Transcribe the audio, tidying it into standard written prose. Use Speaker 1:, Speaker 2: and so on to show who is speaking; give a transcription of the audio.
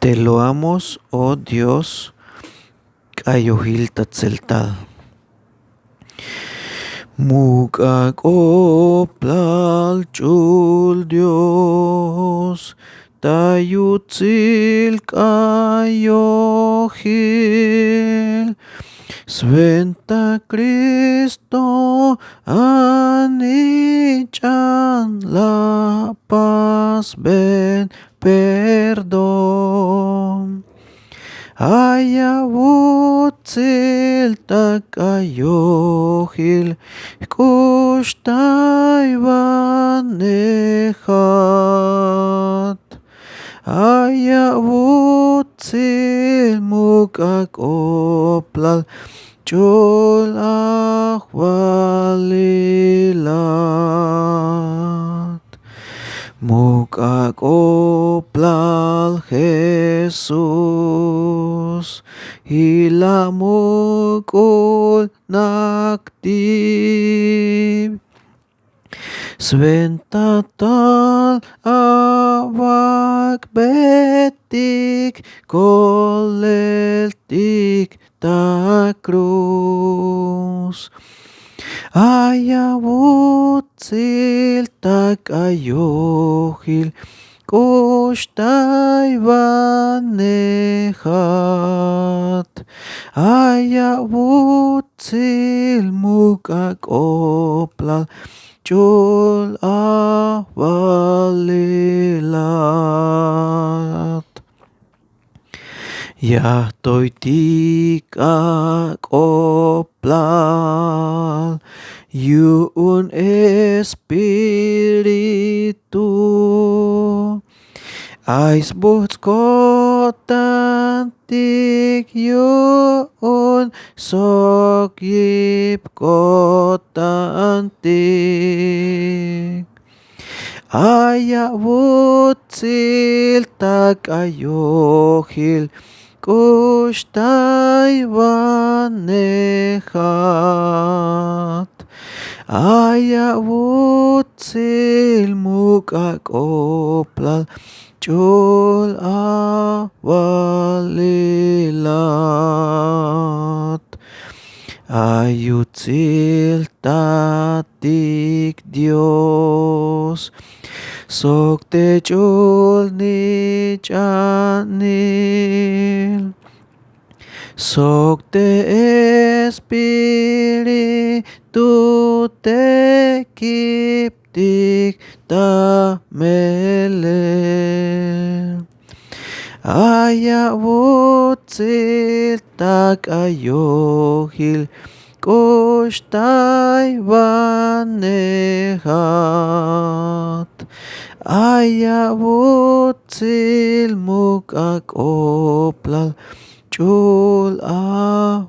Speaker 1: Te loamos, oh Dios, Kayohil Tatzeltal. Mukakoplal chul Dios, Tayutzil Kayohil, Sventa Cristo, Anichan la paz, ben perdón. Ayavutzil takayohil, kushtay vanechat. Ayavutzil mukakoplal, chol achwalilat. Mukakoplal Jesus, hilamukul naktib. Sventatal avak betik koleltik ta cruz. Ayavutzil takayohil, kushtay vanechat. Ayavutzil mukakoplal, chul achwalilat. Yahtoitika koplal, yun espiritu, aisbuts kotantik yun sokyip kotantik. Ayavutzil takayohil, kushtay vanechat. Ayavutzil mukakoplal, chul achwalilat. Ayutzil tatik Dios, sokte chul nichanil, sokte espiritu te kiptik ta melel. Ayavutzil takayohil, kushtay vanechat. Ayavutzil mukakoplal, chul achwalilat.